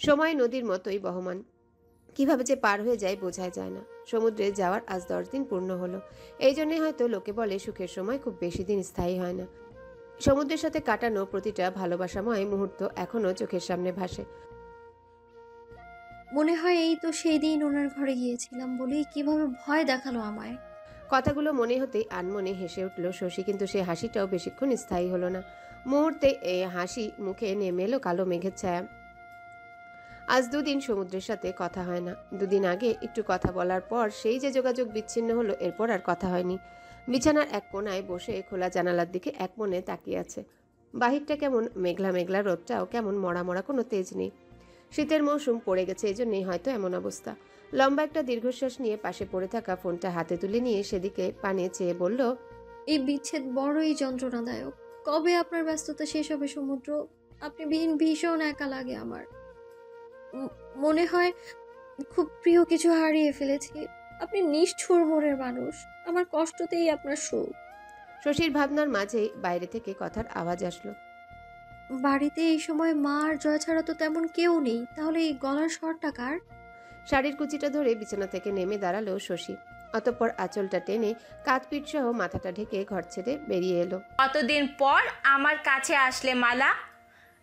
সময় নদীর মতোই বহমান, কিভাবে যে পার হয়ে যায় বোঝাই যায় না। সমুদ্রে যাওয়ার আজ 10 দিন পূর্ণ হলো। এই জন্যই হয়তো লোকে বলে সুখের সময় খুব বেশি দিন স্থায়ী হয় না। সমুদ্রের সাথে কাটানো প্রতিটা ভালোবাসাময় মুহূর্ত এখনো চোখের সামনে ভাসে। মনে হয় এই তো সেই দিন ওনার ঘরে গিয়েছিলাম বলেই কিভাবে ভয় দেখালো আমায়। কথাগুলো মনে হতেই আনমনে হেসে উঠল শশী, কিন্তু সে হাসিটাও বেশিক্ষণ স্থায়ী হলো না। মুহূর্তে এই হাসি মুখে নেমে এলো কালো মেঘের ছায়া। আজ 2 দিন সমুদ্রের সাথে কথা হয় না। 2 দিন আগে একটু কথা বলার পর সেই যে যোগাযোগ বিচ্ছিন্ন হলো, এরপর আর কথা হয়নি। বিছানার এক কোনায় বসে খোলা জানালার দিকে এক মনে তাকিয়ে আছে। বাহিরটা কেমন মেঘলা মেঘলা, রোদটাও কেমন মরা মরা, কোনো তেজ নেই। শীতের মৌসুম পড়ে গেছে, এজন্যই হয়তো এমন অবস্থা। লম্বা একটা দীর্ঘশ্বাস নিয়ে পাশে পড়ে থাকা ফোনটা হাতে তুলে নিয়ে সেদিকে পানে চেয়ে বলল, এই বিচ্ছেদ বড়ই যন্ত্রণাদায়ক। কবে আপনার ব্যস্ততা শেষ হবে সমুদ্র? আপনি বিহীন ভীষণ একা লাগে আমার। মনে হয় খুব প্রিয় কিছু হারিয়ে ফেলেছি। আপনি নিষ্ঠুর মনের মানুষ। আমার কষ্টতেই আপনার সুখ। শশীর ভাবনার মাঝেই বাইরে থেকে কথার আওয়াজ আসলো। বাড়িতে এই সময় মা আর জয় ছাড়া তো তেমন কেউ নেই, তাহলে এই গলার স্বরটা কার? শাড়ির কুচিটা ধরে বিছানা থেকে নেমে দাঁড়ালো শশী। অতঃপর আঁচলটা টেনে কাঁধ পিঠ সহ মাথাটা ঢেকে ঘর ছেড়ে বেরিয়ে এলো। কতদিন পর আমার কাছে আসলে মালা।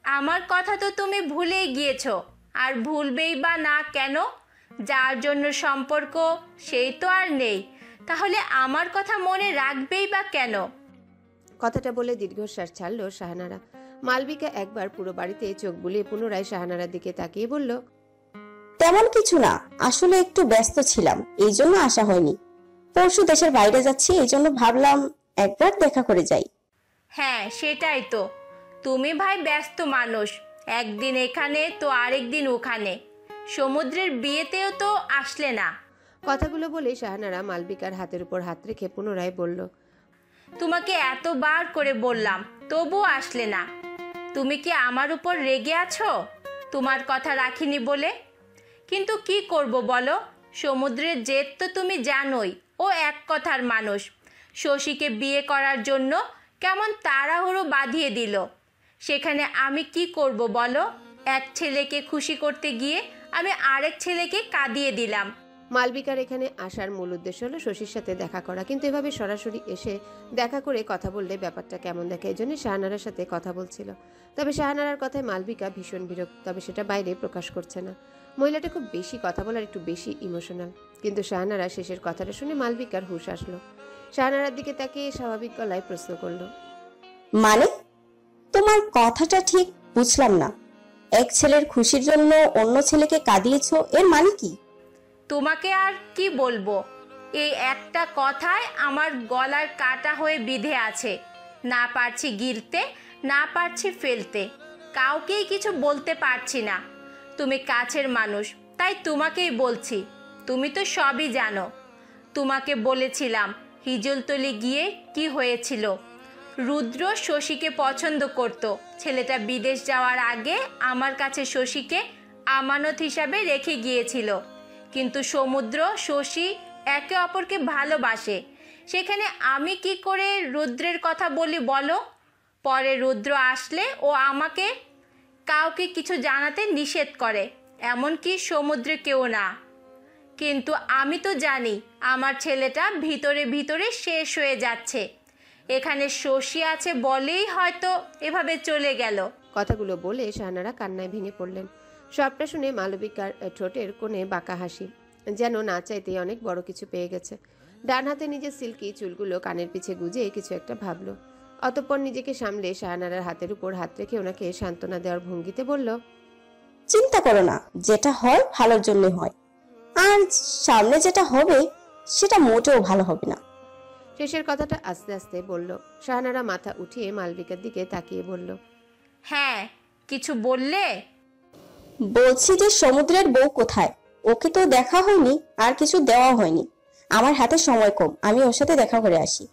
আমার কথা তো তুমি ভুলেই গিয়েছো, আর ভুলবেই বা না কেন? যার জন্য সম্পর্ক সেই তো আর নেই, তাহলে আমার কথা মনে রাখবেই বা কেন? কথাটা বলে দীর্ঘশ্বাস ছাড়লো শাহানারা। মালবিকা একবার পুরো বাড়িতে চোখ বুলিয়ে পুনরায় শাহানারার দিকে তাকিয়ে বলল, তেমন কিছু না, আসলে একটু ব্যস্ত ছিলাম, এই জন্য আসা হয়নি। পরশু দেশের বাইরে যাচ্ছি, এই জন্য ভাবলাম একবার দেখা করে যাই। হ্যাঁ সেটাই তো, তুমি ভাই ব্যস্ত মানুষ, একদিন এখানে তো আরেক দিন ওখানে। সমুদ্রের বিয়েতেও তো আসলে না। কথাগুলো বলে শাহানারা মালবিকার হাতের উপর হাত রেখে পুনরায় বলল, তোমাকে এতবার করে বললাম, তবুও আসলে না। তুমি কি আমার উপর রেগে আছো তোমার কথা রাখিনি বলে? কিন্তু কি করব বলো, সমুদ্রের জেদ তো তুমি জানোই, ও এক কথার মানুষ। শশীকে বিয়ে করার জন্য কেমন তাড়াহুড়ো বাঁধিয়ে দিল। সেখানে আমি কি করব বলো? এক ছেলেকে খুশি করতে গিয়ে আমি আরেক ছেলেকে কাঁদিয়ে দিলাম। মালবিকার এখানে আসার মূল উদ্দেশ্য হলো শশীর সাথে দেখা করা, কিন্তু এভাবে সরাসরি এসে দেখা করে কথা বললে ব্যাপারটা কেমন দেখে, এই জন্য শাহানারার সাথে কথা বলছিল। তবে শাহানারার কথায় মালবিকা ভীষণ বিরক্ত, তবে সেটা বাইরে প্রকাশ করছে না। মহিলাটা খুব বেশি কথা বলার, একটু বেশি ইমোশনাল। কিন্তু শাহানারা শেষের কথাটা শুনে মালবিকার হুঁশ আসলো। শাহানারার দিকে তাকিয়ে স্বাভাবিক গলায় প্রশ্ন করলো, মানে, তোমার কথাটা ঠিক বুঝলাম না। এক ছেলের খুশির জন্য অন্য ছেলেকে কাঁদিয়েছো, এর মানে কি? তোমাকে আর কি বলবো, এই একটা কথায় আমার গলার কাটা হয়ে বিঁধে আছে। না পারছি গিলতে, না পারছি ফেলতে, কাউকেই কিছু বলতে পারছি না। তুমি কাছের মানুষ, তাই তোমাকেই বলছি। তুমি তো সবই জানো। তোমাকে বলেছিলাম হিজলতলি গিয়ে কি হয়েছিল। রুদ্র শশীকে পছন্দ করত। ছেলেটা বিদেশ যাওয়ার আগে আমার কাছে শশীকে আমানত হিসাবে রেখে গিয়েছিল। কিন্তু সমুদ্র শশী একে অপরকে ভালোবাসে, সেখানে আমি কি করে রুদ্রের কথা বলি বলো? পরে রুদ্র আসলে ও আমাকে কাউকে কিছু জানাতে নিষেধ করে, এমনকি সমুদ্রে কেউ না। কিন্তু আমি তো জানি আমার ছেলেটা ভিতরে ভিতরে শেষ হয়ে যাচ্ছে। এখানে শশী আছে বলেই হয়তো এভাবে চলে গেল। কথাগুলো বলে শাহানারা কান্নায় ভেঙে পড়লেন। সবটা শুনে মালবিকার ঠোঁটের কোণে বাঁকা হাসি, যেন না চাইতেই অনেক বড় কিছু পেয়ে গেছে। ডান হাতে নিজের সিল্কি চুলগুলো কানের পিছে গুজে কিছু একটা ভাবলো। অতঃপর নিজেকে সামলে শাহানারার হাতের উপর হাত রেখে ওনাকে সান্ত্বনা দেওয়ার ভঙ্গিতে বলল, চিন্তা করো না, যেটা হয় ভালোর জন্য হয়, আর সামনে যেটা হবে সেটা মোটেও ভালো হবে না। শেষের কথাটা আস্তে আস্তে বলল। শাহানারা মাথা উঠিয়ে মালবিকার দিকে তাকিয়ে বলল, হ্যাঁ, কিছু বললে? বলছি যে সমুদ্রের বউ কোথায়? ওকে তো দেখা হয়নি, আর কিছু দেওয়া হয়নি। আমার হাতে সময় কম, আমি ওর সাথে দেখা করে আসি।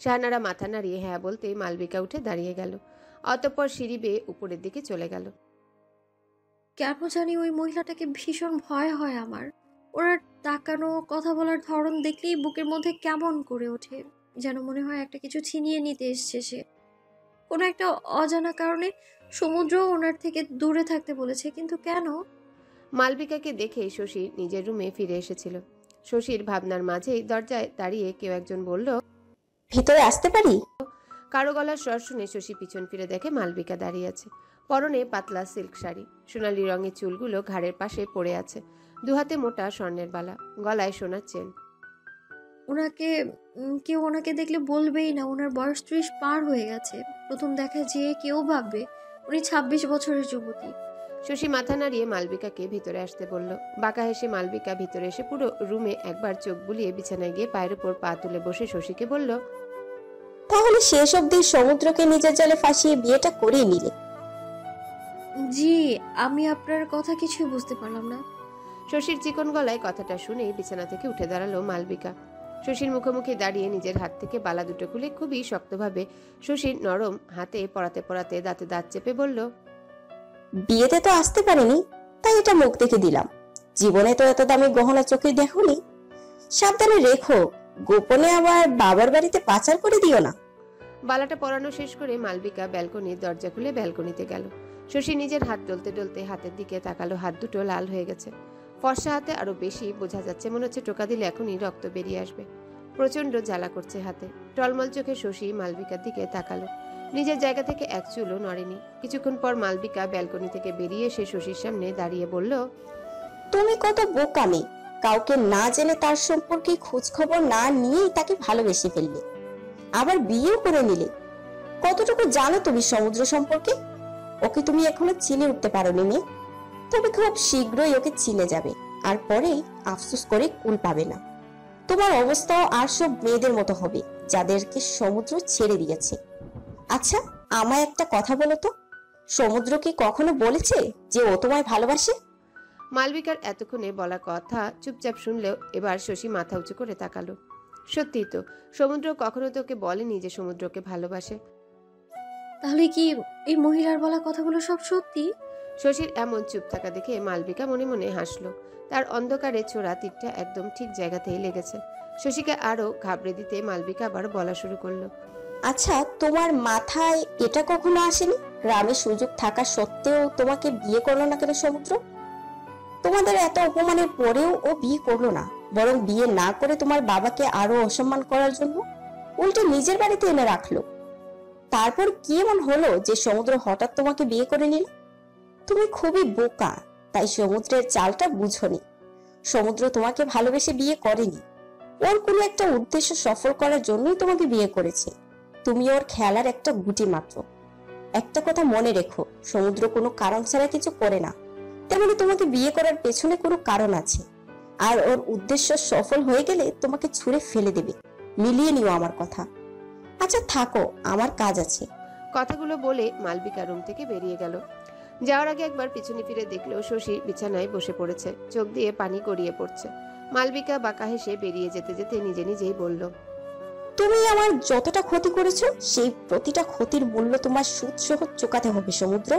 শাহানারা মাথা নাড়িয়ে হ্যাঁ বলতেই মালবিকা উঠে দাঁড়িয়ে গেল। অতঃপর সিঁড়ি বেয়ে উপরের দিকে চলে গেল। কেন জানি ওই মহিলাটাকে ভীষণ ভয় হয় আমার। ওরা তাকানো, কথা বলার ধরন দেখলেই বুকের মধ্যে কেমন করে ওঠে, যেন মনে হয় একটা কিছু ছিনিয়ে নিতে এসছে সে। কোনো একটা অজানা কারণে সমুদ্রও ওনার থেকে দূরে থাকতে বলেছে, কিন্তু কেন? মালবিকাকে দেখে শশী নিজের রুমে ফিরে এসেছিল। শশীর ভাবনার মাঝেই দরজায় দাঁড়িয়ে কেউ একজন বলল, ভিতরে আসতে পারি? কারো গলার স্বর শুনে শশী পিছন ফিরে দেখে মালবিকা দাঁড়িয়ে আছে। পরনে পাতলা সিল্ক শাড়ি, সোনালি রঙের চুলগুলো ঘাড়ের পাশে পড়ে আছে, দুহাতে মোটা স্বর্ণের বালা, গলায় সোনার চেন। ওনাকে কেউ ওনাকে দেখলে বলবেই না ওনার বয়স 30 পার হয়ে গেছে। প্রথম দেখায় যে কেউ ভাববে উনি 26 বছরের যুবতী। শশী মাথা নাড়িয়ে মালবিকাকে ভিতরে আসতে বলল। বাঁকা হেসে মালবিকা ভিতরে এসে পুরো রুমে একবার চোখ বুলিয়ে বিছানায় গিয়ে পায়ের উপর পা তুলে বসে শশীকে বলল, তাহলে শেষ অবধি সমুদ্রকে নিজের জালে ফাঁসিয়ে বিয়েটা করেই নিলে? জি, আমি আপনার কথা কিছুই বুঝতে পারলাম না। শশীর চিকন গলায় কথাটা শুনেই বিছানা থেকে উঠে দাঁড়ালো মালবিকা। শশীর মুখোমুখি দাঁড়িয়ে নিজের হাত থেকে বালা দুটো খুলে খুবই শক্তভাবে শশীর নরম হাতে পরাতে পরাতে দাঁতে দাঁত চেপে বলল, বিয়েতে তো আসতে পারিনি, তাই এটা মুখ দেখে দিলাম। জীবনে তো এত দামি গহনা চোখে দেখোনি। সাবধানে রেখো, গোপনে আবার বাবার বাড়িতে পাচার করে দিও না। বালাটা পরানো শেষ করে মালবিকা ব্যালকনির দরজা খুলে ব্যালকনিতে গেল। শশী নিজের হাত ডলতে ডলতে হাতের দিকে তাকালো, হাত দুটো লাল হয়ে গেছে। ফর্সা হাতে আরো বেশি বোঝা যাচ্ছে, মনে হচ্ছে টোকা দিলে এখনই রক্ত বেরিয়ে আসবে। প্রচন্ড জ্বালা করছে হাতে। টলমল চোখে শশী মালবিকার দিকে তাকালো। নিজের জায়গা থেকে এক চুলও নড়েনি। কিছুক্ষণ পর মালবিকা ব্যালকনি থেকে বেরিয়ে এসে শশীর সামনে দাঁড়িয়ে বলল, তুমি কত বোকামি! কাউকে না জেনে তার সম্পর্কে খোঁজ খবর না নিয়েই তাকে ভালোবেসে ফেললে, আবার বিয়েও করে নিলে। কতটুকু জানো তুমি সমুদ্র সম্পর্কে? ওকে তুমি এখনো চিনে উঠতে পারোনি মেয়ে। তবে খুব শীঘ্রই ওকে চিনে যাবে, আর পরেই আফসোস করে কুল পাবে না। তোমার অবস্থাও আর সব মেয়েদের মতো হবে যাদেরকে সমুদ্র ছেড়ে দিয়েছে। আচ্ছা, আমায় একটা কথা বলো তো, সমুদ্র কি কখনো বলেছে যে ও তোমায় ভালোবাসে? মালবিকার এতক্ষণে বলা কথা চুপচাপ শুনলেও এবার শশী মাথা উঁচু করে তাকালো। সত্যি তো, সমুদ্র কখনো তোকে বলেনি যে সমুদ্রকে ভালোবাসে। তাহলে কি এই মহিলার বলা কথাগুলো সব সত্যি? শশীর এমন চুপ থাকা দেখে মালবিকা মনে মনে হাসলো। তার অন্ধকারে ছোড়া তীরটা একদম ঠিক জায়গাতেই লেগেছে। শশীকে আরো ঘাবড়ে দিতে মালবিকা আবার বলা শুরু করলো, আচ্ছা, তোমার মাথায় এটা কখনো আসেনি গ্রামে সুযোগ থাকা সত্ত্বেও তোমাকে বিয়ে করলো না কেন সমুদ্র? তোমাদের এত অপমানের পরেও ও বিয়ে করলো না, বরং বিয়ে না করে তোমার বাবাকে আরো অসম্মান করার জন্য উল্টে নিজের বাড়িতে এনে রাখলো। তারপর কি এমন হলো যে সমুদ্র হঠাৎ তোমাকে বিয়ে করে নিল? তুমি খুবই বোকা, তাই সমুদ্রের চালটা বুঝোনি। সমুদ্র তোমাকে ভালোবেসে বিয়ে করেনি, ওর কোনো একটা উদ্দেশ্য সফল করার জন্যই তোমাকে বিয়ে করেছে। তুমি ওর খেলার একটা গুটি মাত্র। একটা কথা মনে রেখো, সমুদ্র কোনো কারণ ছাড়া কিছু করে না, তেমনি তোমাকে বিয়ে করার পেছনে কোনো কারণ আছে। আর ওর উদ্দেশ্য সফল হয়ে গেলে তোমাকে ছুঁড়ে ফেলে দেবে। মিলিয়ে নিও আমার কথা। আচ্ছা থাকো, আমার কাজ আছে। কথাগুলো বলে মালবিকা রুম থেকে বেরিয়ে গেল। যাওয়ার আগে একবার পিছনে ফিরে দেখলো শশী বিছানায় বসে পড়েছে, চোখ দিয়ে পানি গড়িয়ে পড়ছে। মালবিকা বাঁকা হেসে বেরিয়ে যেতে যেতে নিজে নিজেই বলল, তুমি আমার যতটা ক্ষতি করেছো সেই প্রতিটা ক্ষতির মূল্য তোমার সুদ সহ চুকাতে হবে সমুদ্র।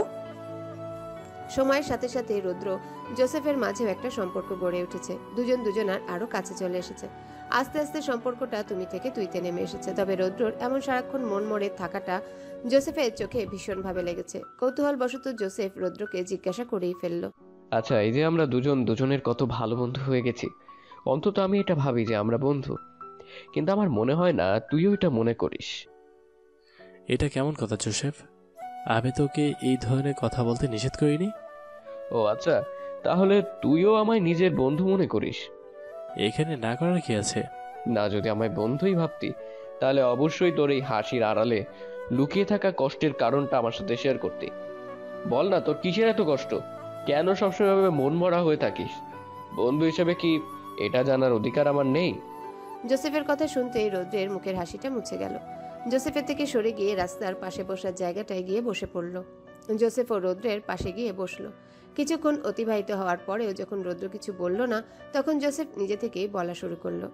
সময়ের সাথে সাথে রুদ্র জোসেফের মাঝেও একটা সম্পর্ক গড়ে উঠেছে। দুজন দুজনার আরো কাছে চলে এসেছে। আস্তে আস্তে সম্পর্কটা তুমি থেকে তুইতে নেমে এসেছে। তবে রুদ্রর এমন সারাক্ষণ মন মরে থাকাটা জোসেফের চোখে ভীষণভাবে লেগেছে। কৌতূহলবশত জোসেফ রুদ্রকে জিজ্ঞাসা করেই ফেলল, আচ্ছা, এই যে আমরা দুজন দুজনের কত ভালো বন্ধু হয়ে গেছি, অন্তত আমি এটা ভাবি যে আমরা বন্ধু, কিন্তু আমার মনে হয় না তুইও এটা মনে করিস। এটা কেমন কথা জোসেফ? আমি তোকে এই ধরনের কথা বলতে নিষেধ করিনি। ও আচ্ছা, তাহলে তুইও আমায় নিজের বন্ধু মনে করিস? এখানে না করার কি আছে? না, যদি আমায় বন্ধুই ভাবতি তাহলে অবশ্যই তোর এই হাসির আড়ালে লুকিয়ে থাকা কষ্টের কারণটা আমার সাথে শেয়ার করতি। বল না, তোর কিসের এত কষ্ট? কেন সবসময় ভাবে মন মরা হয়ে থাকিস? বন্ধু হিসেবে কি এটা জানার অধিকার আমার নেই? জোসেফের কথা শুনতেই রৌদ্রের মুখের হাসিটা মুছে গেল। জোসেফের থেকে সরে গিয়ে রাস্তার পাশে বসার জায়গাটায় গিয়ে বসে পড়ল। জোসেফ ও রৌদ্রের পাশে গিয়ে বসলো। কিছুক্ষণ অতিবাহিত হওয়ার পরেও যখন রৌদ্র কিছু বলল না, তখন জোসেফ নিজে থেকেই বলা শুরু করলো,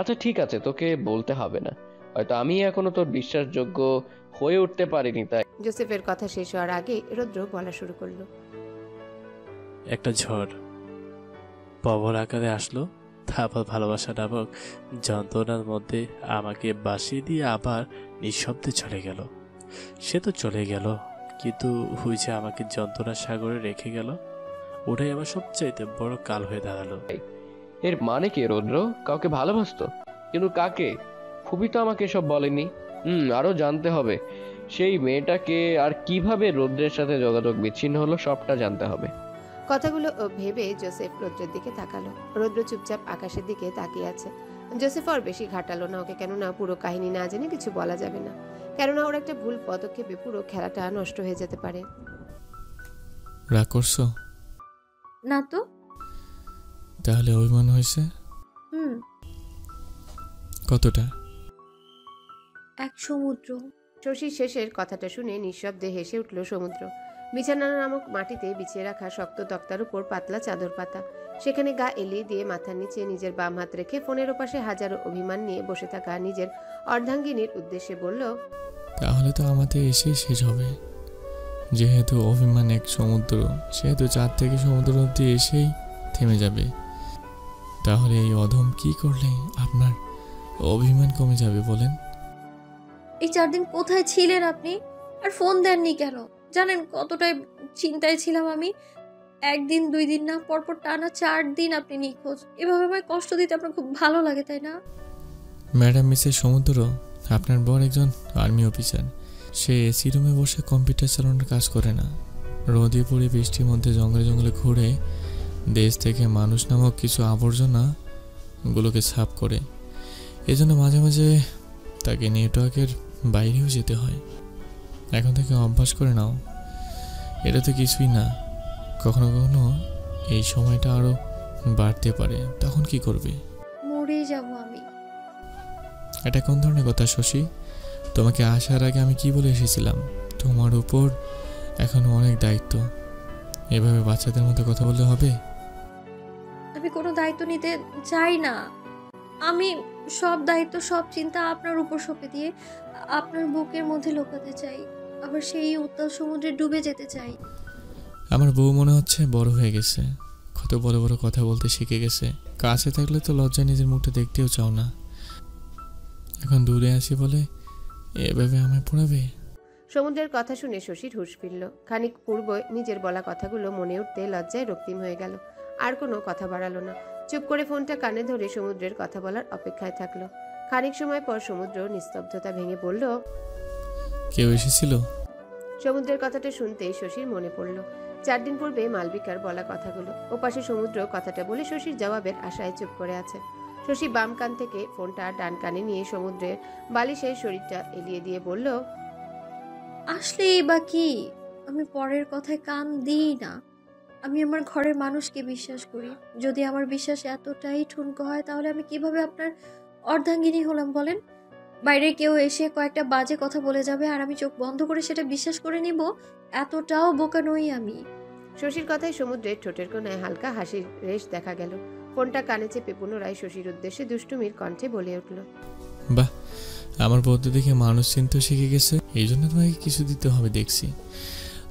আচ্ছা ঠিক আছে, তোকে বলতে হবে না, হয়তো আমি এখনো তোর বিশ্বাসযোগ্য হয়ে উঠতে পারিনি তাই। জোসেফের কথা শেষ হওয়ার আগে রৌদ্র বলা শুরু করলো, একটা ঝড় প্রবল আকারে আসলো, তারপর ভালোবাসা নামক যন্ত্রণার মধ্যে আমাকে বাসিয়ে দিয়ে আবার নিঃশব্দে চলে গেল। সে তো চলে গেল, কিন্তু ওই যে আমাকে যন্ত্রণার সাগরে রেখে গেল, ওটাই আমার সবচাইতে বড় কাল হয়ে দাঁড়ালো। এর মানে কি রৌদ্র? কাউকে ভালোবাসতো, কিন্তু কাকে? ফুবি তো আমাকে সব বলেনি। আরো জানতে হবে সেই মেয়েটাকে, আর কিভাবে রৌদ্রের সাথে যোগাযোগ বিচ্ছিন্ন হলো সবটা জানতে হবে। কথাগুলো ভেবে জোসেফ রৌদ্রের দিকে তাকালো। রৌদ্র চুপচাপ আকাশের দিকে তাকিয়ে আছে। জোসেফ আর বেশি ঘাটালো না ওকে, কেননা পুরো কাহিনী না জেনে কিছু বলা যাবে না, কেননা ওর একটা ভুল পদক্ষেপে পুরো খেলাটা নষ্ট হয়ে যেতে পারে। রাগ করছো? না তো। তাহলে অভিমান হয়েছে? হুম। কতটা? এক সমুদ্র। শশীর শেষের কথাটা শুনে নিঃশব্দে হেসে উঠল সমুদ্র। বিছানা নামক মাটিতে বিছিয়ে রাখা শক্ত তক্তার উপর পাতলা চাদর পাতা, সেখানে গা এলিয়ে দিয়ে মাথার নিচে নিজের বাম হাত রেখে ফোনের ওপাশে হাজারো অভিমান নিয়ে বসে থাকা নিজের অর্ধাঙ্গিনীর উদ্দেশ্যে বলল, তাহলে তো আমাদের এসেই শেষ হবে। যেহেতু অভিমান এক সমুদ্র, সেহেতু চাঁদ থেকে সমুদ্র অব্দি এসেই থেমে যাবে। তাহলে এই অধম কি করলে আপনার অভিমান কমে যাবে বলেন? এই 4 দিন কোথায় ছিলেন আপনি? আর ফোন দেননি কেন? জানেন কতটাই চিন্তায় ছিলাম আমি। 1 দিন 2 দিন না, পরপর টানা 4 দিন আপনি নিখোঁজ। এভাবে আমায় কষ্ট দিতে আপনার খুব ভালো লাগে, তাই না? ম্যাডাম মিসেস সমুদ্র, আপনার বর একজন আর্মি অফিসার। সে এসি রুমে বসে কম্পিউটার চালানোর কাজ করে না, রোদে পড়ে বৃষ্টির মধ্যে জঙ্গলে জঙ্গলে ঘুরে দেশ থেকে মানুষ নামক কিছু আবর্জনা গুলোকে সাফ করে। এজন্য মাঝে মাঝে তাকে নেটওয়ার্কের বাইরেও যেতে হয়। এখন থেকে অভ্যাস করে নাও, এটা তো কিছুই না। কখনো কখনো এই সময়টা আরো বাড়তে পারে, তখন কি করবে? মরেই যাব আমি। এটা কোন ধরনের কথা শশী? তোমাকে আসার আগে আমি কি বলে এসেছিলাম? তোমার উপর এখন অনেক দায়িত্ব। এভাবে বাচ্চাদের মতো কথা বললে হবে? আমি কোনো দায়িত্ব নিতে চাই না। আমি সব দায়িত্ব, সব চিন্তা আপনার উপর সঁপে দিয়ে আপনার বুকের মধ্যে লুকাতে চাই। আবার সেই উত্তাল সমুদ্রে ডুবে যেতে চাই। আমার বউ মনে হচ্ছে বড় হয়ে গেছে, কত বড় বড় কথা বলতে শিখে গেছে। কাছে থাকলে তো লজ্জা নিজের মুখটা দেখতেও চাও না, এখন দূরে আছি বলে এভাবে আমায় পড়াবে? সমুদ্রের কথা শুনে শশীর হুঁশ ফিরল। খানিক পূর্ব নিজের বলা কথাগুলো মনে উঠতে লজ্জায় রক্তিম হয়ে গেল। আর কোনো কথা বাড়ালো না, চুপ করে ফোনটা কানে ধরে সমুদ্রের কথা বলার অপেক্ষায় থাকলো। খানিক সময় পর সমুদ্র নিস্তব্ধতা ভেঙে বলল, কেউ এসেছিল? সমুদ্রের কথাটা শুনতেই শশীর মনে পড়ল 4 দিন পূর্বে মালবিকার বলা কথাগুলো। ওপাশে সমুদ্র কথাটা বলে শশীর জবাবের আশায় চুপ করে আছে। শশী বাম কান থেকে ফোনটা ডান কানে নিয়ে সমুদ্রের বালিশের শরীরটা এলিয়ে দিয়ে বলল, আসলেই বা কি? আমি পরের কথায় কান দিই না। আমি আমার ঘরের মানুষকে বিশ্বাস করি। যদি আমার বিশ্বাস এতটাই ঠুনকো হয়, তাহলে আমি কিভাবে আপনার অর্ধাঙ্গিনী হলাম বলেন? বাইরে কেউ এসে কয়েকটা বাজে কথা বলে যাবে আর আমি চোখ বন্ধ করে সেটা বিশ্বাস করে নিব? এতটাও বোকা নই আমি। শশীর কথায় সমুদ্রের ঠোঁটের কোণায় হালকা হাসির রেশ দেখা গেল। ফোনটা কানে চেপে পুনরায় শশীর উদ্দেশ্যে দুষ্টুমির কণ্ঠে বলে উঠল, বাহ, আমার বদ্ধ দেখে মানুষ চিনতে শিখে গেছে। এই জন্য তোমাকে কিছু দিতে হবে দেখছি,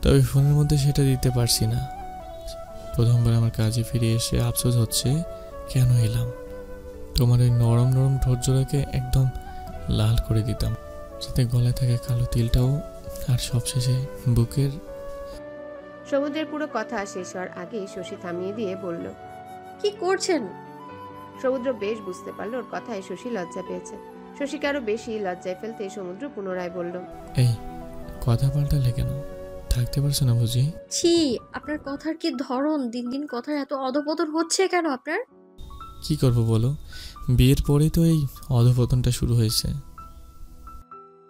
তবে ফোনের মধ্যে সেটা দিতে পারছি না। প্রথমবার আমার কাজে ফিরে এসে আফসোস হচ্ছে কেন এলাম। তোমার ওই নরম নরম ঠোঁট জোড়াকে একদম লাল করে দিতাম, সাথে গলায় থাকা কালো তিলটাও, আর সবশেষে বুকের। সমুদ্রের পুরো কথা শেষ হওয়ার আগেই শশী থামিয়ে দিয়ে বলল, কি করছেন? সমুদ্র বেশ বুঝতে পারল ওর কথায় শশী লজ্জা পেয়েছে। শশীকে আরো বেশি লজ্জায় ফেলতে সমুদ্র পুনরায় বলল, এই কথা পাল্টালে কেন? থাকতে পারছো না বুঝি? ছি, আপনার কথার কি ধরন! দিন দিন কথার এত অধপতন হচ্ছে কেন আপনার? কি করব বলো, বিয়ের পরেই তো এই অধপতনটা শুরু হয়েছে।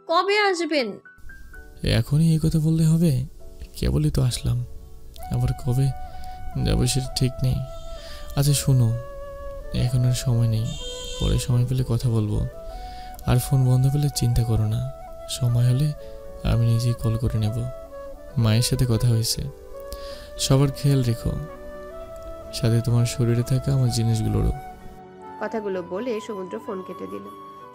কবে আসবেন? এখনই এই কথা বললে হবে? কেবলই তো আসলাম, আবার কবে যাবো সেটা ঠিক নেই। আচ্ছা শুনো, এখন আর সময় নেই, পরে সময় পেলে কথা বলবো। আর ফোন বন্ধ পেলে চিন্তা করো না, সময় হলে আমি নিজেই কল করে নেব। মায়ের সাথে কথা হয়েছে, সবার খেয়াল রেখো, সাথে তোমার শরীরে থাকা আমার জিনিসগুলোরও। কথাগুলো বলে সমুদ্র ফোন কেটে দিল।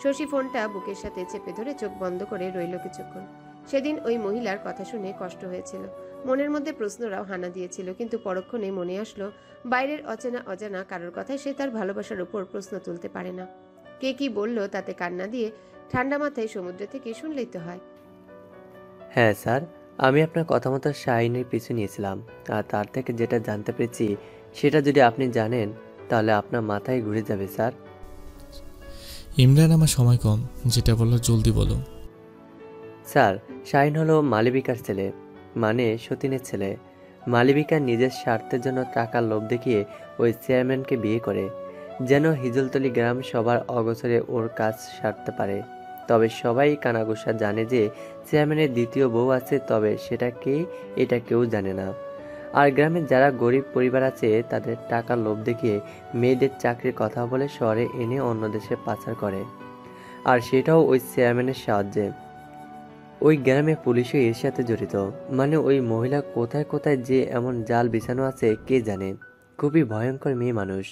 শশী ফোনটা বুকের সাথে চেপে ধরে চোখ বন্ধ করে রইল কিছুক্ষণ। সেদিন ওই মহিলার কথা শুনে কষ্ট হয়েছিল, মনের মধ্যে প্রশ্নরাও হানা দিয়েছিল, কিন্তু পরক্ষণে মনে আসলো বাইরের অচেনা অজানা কারোর কথায় সে তার ভালোবাসার উপর প্রশ্ন তুলতে পারে না। কে কি বলল তাতে কান্না দিয়ে ঠান্ডা মাথায় সমুদ্র থেকে শুনলেই তো হয়। হ্যাঁ স্যার, আমি আপনার কথা মতো শাহিনের পিছু নিয়েছিলাম, আর তার থেকে যেটা জানতে পেরেছি সেটা যদি আপনি জানেন তাহলে আপনার মাথায় ঘুরে যাবে স্যার। ইমরান, আমার সময় কম, যেটা বলো জলদি বলো। স্যার, শাহিন হলো মালবিকার ছেলে, মানে সতীনের ছেলে। মালবিকা নিজের স্বার্থের জন্য টাকার লোভ দেখিয়ে ওই চেয়ারম্যানকে বিয়ে করে, যেন হিজলতলি গ্রাম সবার অগোচরে ওর কাজ সারতে পারে। তবে সবাই কানাঘুষা জানে যে চেয়ারম্যানের দ্বিতীয় বউ আছে, তবে সেটা কে এটা কেউ জানে না। আর গ্রামের যারা গরিব পরিবার আছে তাদের টাকার লোভ দেখিয়ে মেয়েদের চাকরির কথা বলে শহরে এনে অন্য দেশে পাচার করে, আর সেটাও ওই চেয়ারম্যানের সাহায্যে। ওই গ্রামে পুলিশও এর সাথে জড়িত, মানে ওই মহিলা কোথায় কোথায় যে এমন জাল বিছানো আছে কে জানে। খুবই ভয়ঙ্কর মেয়ে মানুষ।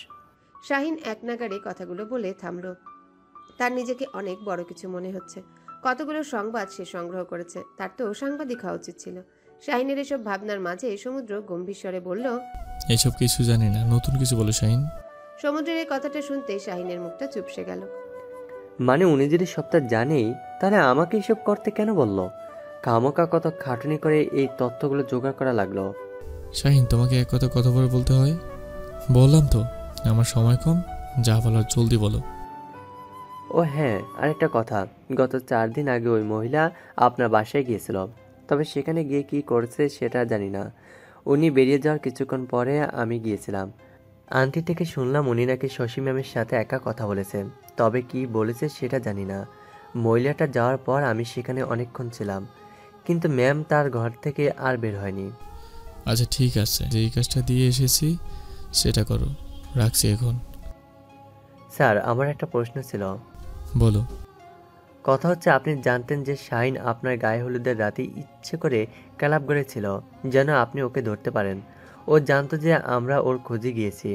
শাহিন এক নাগাড়ে কথাগুলো বলে থামল। তার নিজেকে অনেক বড় কিছু মনে হচ্ছে। কতগুলো সংবাদ সে সংগ্রহ করেছে, তার তো সাংবাদিক হওয়া উচিত ছিল। শাহিনের এসব ভাবনার মাঝে সমুদ্র গম্ভীর স্বরে বলল, এসব কিছু জানি না, নতুন কিছু বলো শাহিন। সমুদ্রের এই কথাটা শুনতে শাহিনের মুখটা চুপসে গেল। মানে উনি যদি সবটা জানেই তাহলে আমাকে এসব করতে কেন বলল? খামোকা কত খাটুনি করে এই তথ্যগুলো জোগাড় করা লাগলো। শাহিন, তোমাকে এক কথা কত করে বলতে হয়? বললাম তো আমার সময় কম, যা বলার জলদি বলো। ও হ্যাঁ, আরেকটা কথা, গত 4 দিন আগে ওই মহিলা আপনার বাসায় গিয়েছিল, তবে সেখানে গিয়ে কি করছে সেটা জানি না। উনি বেরিয়ে যাওয়ার কিছুক্ষণ পরে আমি গিয়েছিলাম। আন্টি থেকে শুনলাম উনি নাকি শশী ম্যামের সাথে একা কথা বলেছে, তবে কি বলেছে সেটা জানি না। মহিলাটা যাওয়ার পর আমি সেখানে অনেকক্ষণ ছিলাম, কিন্তু ম্যাম তার ঘর থেকে আর বের হয়নি। আচ্ছা ঠিক আছে, যেই কাজটা দিয়ে এসেছি সেটা করো, রাখছি এখন। স্যার, আমার একটা প্রশ্ন ছিল। বলো। কথা হচ্ছে আপনি জানতেন যে শাহিন আপনার গায়ে হলুদের রাতে ইচ্ছে করে ক্লাব করেছিল যেন আপনি ওকে ধরতে পারেন। ও জানতো যে আমরা ওর খোঁজে গিয়েছি।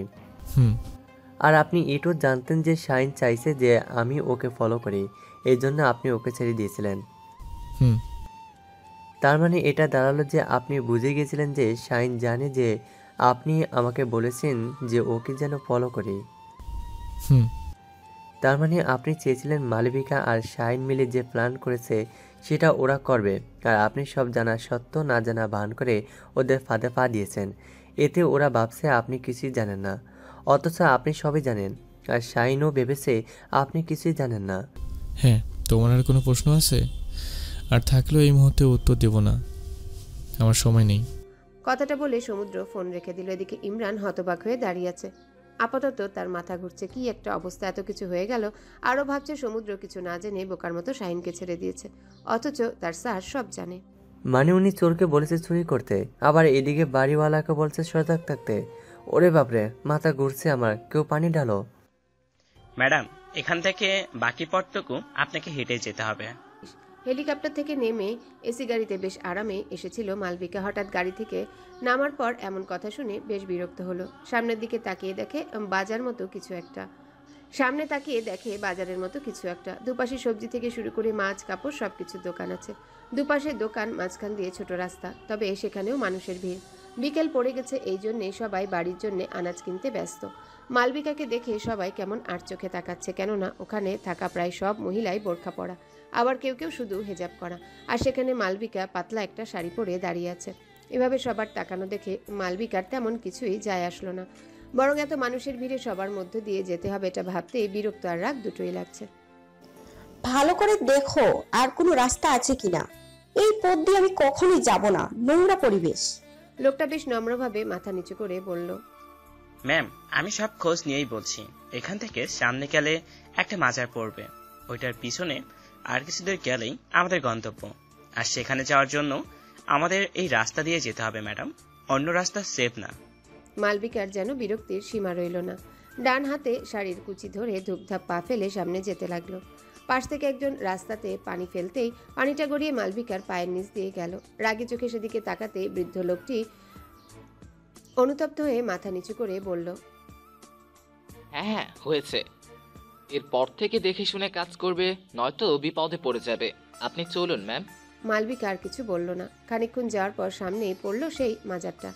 হুম। আর আপনি এটাও জানতেন যে শাহিন চাইছে যে আমি ওকে ফলো করি, এই জন্য আপনি ওকে ছেড়ে দিয়েছিলেন। হুম। তার মানে এটা দাঁড়ালো যে আপনি বুঝে গিয়েছিলেন যে শাহিন জানে যে আপনি আমাকে বলেছেন যে ওকে যেন ফলো করি। হুম। তার মানে আপনি চেয়েছিলেন মালবিকা আর শাহিন মিলে যে প্ল্যান করেছে সেটা ওরা করবে, আর আপনি সব জানা সত্ত্বেও না জানা ভান করে ওদের ফাঁদে পা দিয়েছেন। এতে ওরা ভাবছে আপনি কিছুই জানেন না, অথচ আপনি সবই জানেন। আর শাহিনও ভেবেছে আপনি কিছুই জানেন না। হ্যাঁ, তোমার আর কোনো প্রশ্ন আছে? আর থাকলেও এই মুহূর্তে উত্তর দেব না, আমার সময় নেই। কথাটা বলে সমুদ্র ফোন রেখে দিল। এদিকে ইমরান হতবাক হয়ে দাঁড়িয়ে আছে। আপাতত তার মাথা ঘুরছে, কি একটা অবস্থা, এত কিছু হয়ে গেল। আরও ভাবছে সমুদ্র কিছু না জেনে বোকার মতো শাহিনকে ছেড়ে দিয়েছে, অথচ তার স্যার সব জানে। মানে উনি চোরকে বলেছে চুরি করতে, আবার এদিকে বাড়িওয়ালাকে বলছে সজাগ থাকতে। ওরে বাপরে, মাথা ঘুরছে আমার। কেউ পানি ঢালো। ম্যাডাম, এখান থেকে বাকি পথটুকু আপনাকে হেঁটে যেতে হবে। হেলিকপ্টার থেকে নেমে এসি গাড়িতে বেশ আরামে এসেছিল মালবিকা। হঠাৎ গাড়ি থেকে নামার পর এমন কথা শুনে বেশ বিরক্ত হলো। সামনের দিকে তাকিয়ে দেখে বাজারের মতো কিছু একটা। দুপাশে সবজি থেকে শুরু করে মাছ কাপড় সবকিছুর দোকান আছে। দুপাশে দোকান, মাঝখান দিয়ে ছোট রাস্তা, তবে সেখানেও মানুষের ভিড়। বিকেল পড়ে গেছে, এই জন্যে সবাই বাড়ির জন্য আনাজ কিনতে ব্যস্ত। মালবিকাকে দেখে সবাই কেমন আর চোখে তাকাচ্ছে, কেননা ওখানে থাকা প্রায় সব মহিলাই বোরখা পরা, আবার কেউ কেউ শুধু হেজাব করা। আর সেখানে মালবিকা পাতলা একটা শাড়ি পরে দাঁড়িয়ে আছে। এভাবে সবার তাকানো দেখে মালবিকার তেমন কিছুই যায় আসলো না, বরং এত মানুষের ভিড়ে সবার মধ্য দিয়ে যেতে হবে এটা ভাবতেই বিরক্ত আর রাগ দুটোই লাগছে। ভালো করে দেখো আর কোনো রাস্তা আছে কিনা, এই পথ দিয়ে আমি কখনোই যাব না, নোংরা পরিবেশ। লোকটা বেশ নম্রভাবে মাথা নিচু করে বলল, ম্যাম, আমি সব খোঁজ নিয়েই বলছি। এখান থেকে সামনে গেলে একটা মাজার পড়বে, ওইটার পিছনে আর কিছু দূর গেলেই আমাদের গন্তব্য। আর সেখানে যাওয়ার জন্য আমাদের এই রাস্তা দিয়ে যেতে হবে ম্যাডাম, অন্য রাস্তা সেফ না। মালবিকার যেন বিরক্তির সীমা রইল না। ডান হাতে শাড়ির কুচি ধরে ধূপধাপ পা ফেলে সামনে যেতে লাগলো। পাশ থেকে একজন রাস্তাতে পানি ফেলতেই পানিটা গড়িয়ে মালবিকার পায়ের নিচ দিয়ে গেল। রাগে চোখে সেদিকে তাকাতে বৃদ্ধ লোকটি অনুতপ্ত হয়ে মাথা নিচু করে বলল, হ্যাঁ হয়েছে, এরপর থেকে দেখে শুনে কাজ করবে, নয়তো বিপদে পড়ে যাবে। আপনি চলুন ম্যাম। মালবিকা আর কিছু বলল না। খানিকক্ষণ যাওয়ার পর সামনেই পড়ল সেই মাজারটা।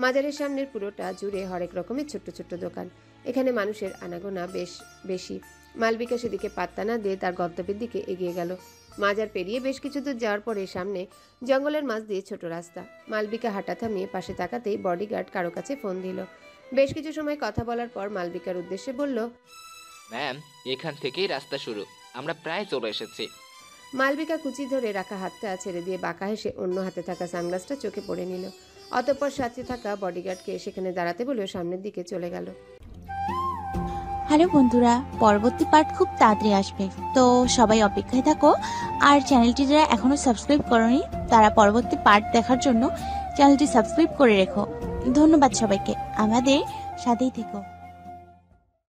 মাজারের সামনের পুরোটা জুড়ে হরেক রকমের ছোট্ট ছোট্ট দোকান। এখানে মানুষের আনাগোনা বেশ বেশি। মালবিকা সেদিকে পাত্তা না দিয়ে তার গন্তব্যের দিকে এগিয়ে গেল। মাজার পেরিয়ে বেশ কিছু দূর যাওয়ার পরে সামনে জঙ্গলের মাঝ দিয়ে ছোট রাস্তা। মালবিকা হাঁটা থামিয়ে পাশে তাকাতেই বডিগার্ড কারো কাছে ফোন দিল। বেশ কিছু সময় কথা বলার পর মালবিকার উদ্দেশ্যে বলল, ম্যাম, এখান থেকেই রাস্তা শুরু, আমরা প্রায় চলে এসেছি। মালবিকা কুচি ধরে রাখা হাতটা ছেড়ে দিয়ে বাঁকা হেসে অন্য হাতে থাকা সানগ্লাসটা চোখে পড়ে নিল। অতঃপর সাথে থাকা বডিগার্ডকে সেখানে দাঁড়াতে বলেও সামনের দিকে চলে গেল। হ্যালো বন্ধুরা, পরবর্তী পার্ট খুব তাড়াতাড়ি আসবে, তো সবাই অপেক্ষায় থাকো। আর চ্যানেলটি যারা এখনো সাবস্ক্রাইব করোনি তারা পরবর্তী পার্ট দেখার জন্য চ্যানেলটি সাবস্ক্রাইব করে রেখো। ধন্যবাদ সবাইকে, আমাদের সাথেই থেকো।